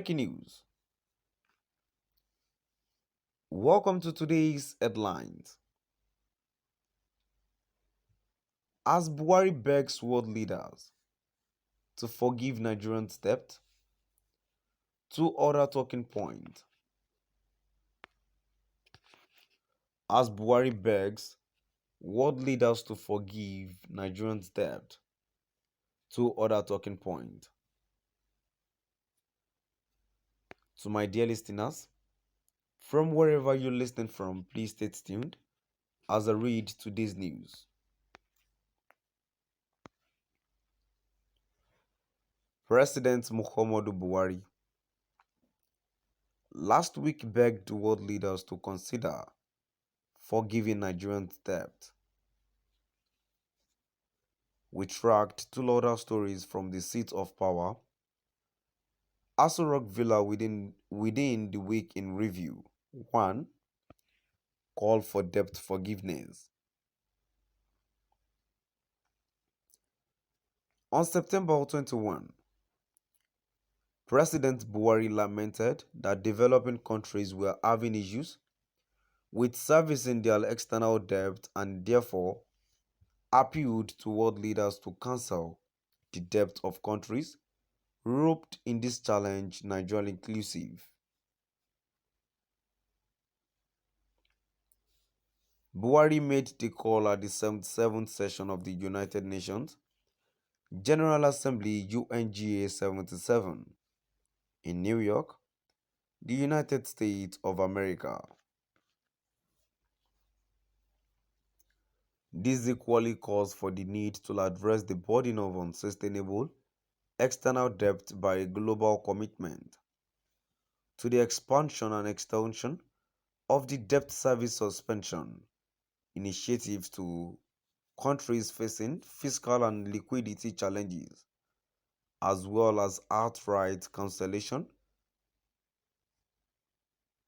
Breaking news. Welcome to today's headlines. As Buhari begs world leaders to forgive Nigerians' debt, two other talking points. As Buhari begs world leaders to forgive Nigerians' debt, two other talking points. To my dear listeners, from wherever you're listening from, please stay tuned as I read today's news. President Muhammadu Buhari last week begged world leaders to consider forgiving Nigerians' debt. We tracked two other stories from the seat of power, Aso Rock Villa within the week in review. 1. Call for debt forgiveness. On September 21, President Buhari lamented that developing countries were having issues with servicing their external debt and therefore appealed to world leaders to cancel the debt of countries roped in this challenge, Nigeria inclusive. Buhari made the call at the 77th session of the United Nations General Assembly UNGA 77 in New York, the United States of America. This equally calls for the need to address the burden of unsustainable external debt by a global commitment to the expansion and extension of the debt service suspension initiatives to countries facing fiscal and liquidity challenges, as well as outright cancellation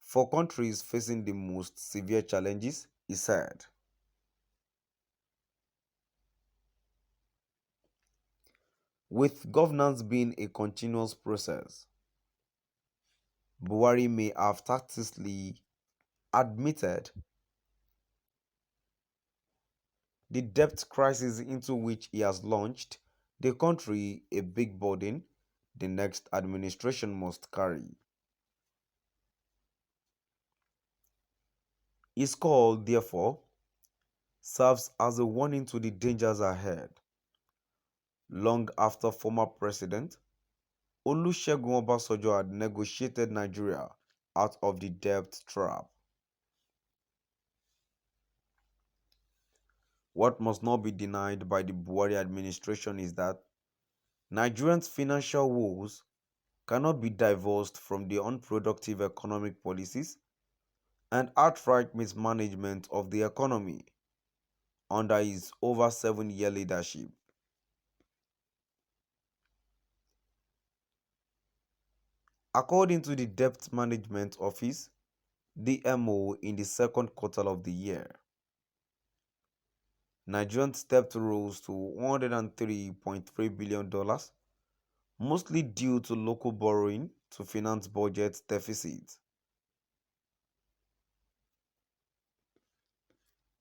for countries facing the most severe challenges, he said. With governance being a continuous process, Buhari may have tacitly admitted the debt crisis into which he has launched the country a big burden the next administration must carry. His call, therefore, serves as a warning to the dangers ahead, long after former President Olusegun Obasanjo had negotiated Nigeria out of the debt trap. What must not be denied by the Buhari administration is that Nigerians' financial woes cannot be divorced from the unproductive economic policies and outright mismanagement of the economy under his over 7-year leadership. According to the Debt Management Office, DMO, in the second quarter of the year, Nigeria's debt rose to $103.3 billion, mostly due to local borrowing to finance budget deficits.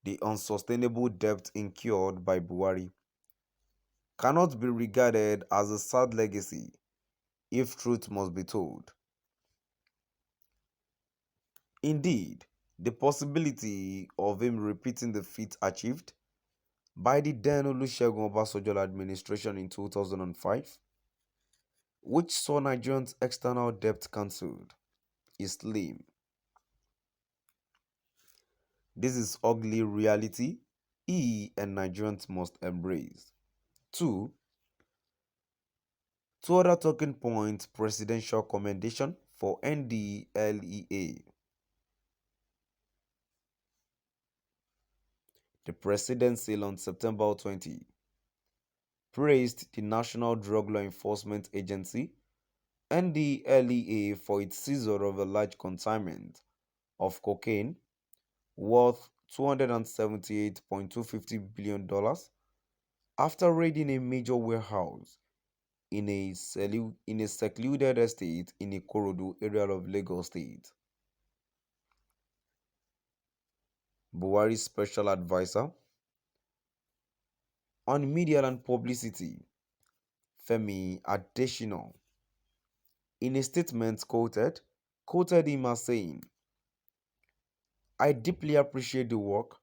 The unsustainable debt incurred by Buhari cannot be regarded as a sad legacy if truth must be told. Indeed, the possibility of him repeating the feat achieved by the then Olusegun Obasanjo administration in 2005, which saw Nigerians' external debt cancelled, is slim. This is ugly reality he and Nigerians must embrace. Two other talking points: presidential commendation for NDLEA. The presidency on September 20 praised the National Drug Law Enforcement Agency NDLEA for its seizure of a large consignment of cocaine worth $278.250 billion after raiding a major warehouse in a secluded estate in Ikorodu area of Lagos State. Buhari's special advisor on media and publicity, Femi Adesina, in a statement quoted him as saying, "I deeply appreciate the work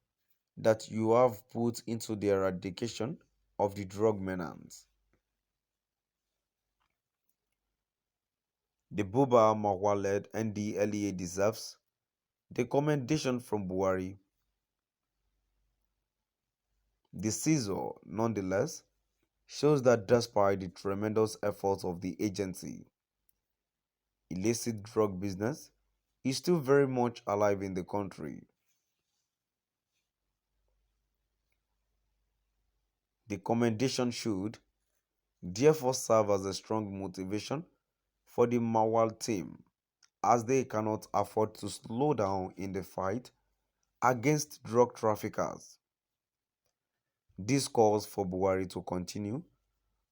that you have put into the eradication of the drug menace. The Buba Marwa-led NDLEA deserves the commendation from Buhari. The seizure, nonetheless, shows that despite the tremendous efforts of the agency, illicit drug business is still very much alive in the country. The commendation should therefore serve as a strong motivation for the Mawal team, as they cannot afford to slow down in the fight against drug traffickers. This calls for Buhari to continue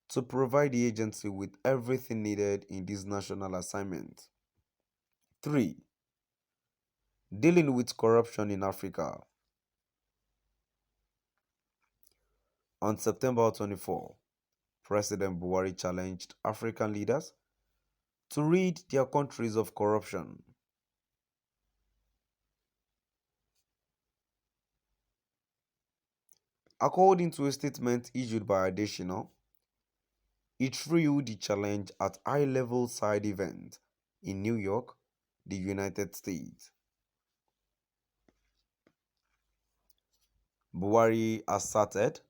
to provide the agency with everything needed in this national assignment." 3. Dealing with corruption in Africa. On September 24, President Buhari challenged African leaders to rid their countries of corruption. According to a statement issued by Adesina, he threw the challenge at high-level side event in New York, the United States. Buhari asserted,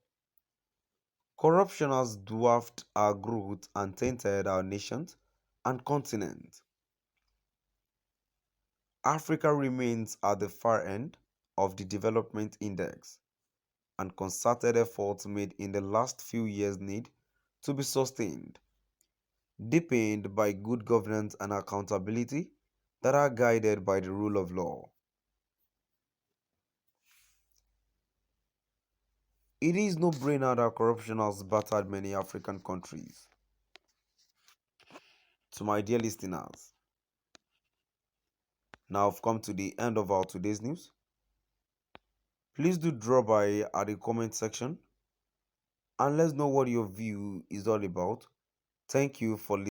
"Corruption has dwarfed our growth and tainted our nations and continent. Africa remains at the far end of the development index, and concerted efforts made in the last few years need to be sustained, deepened by good governance and accountability that are guided by the rule of law." It is no brainer that corruption has battered many African countries. To my dear listeners, now I've come to the end of our today's news. Please do drop by at the comment section and let's know what your view is all about. Thank you for listening.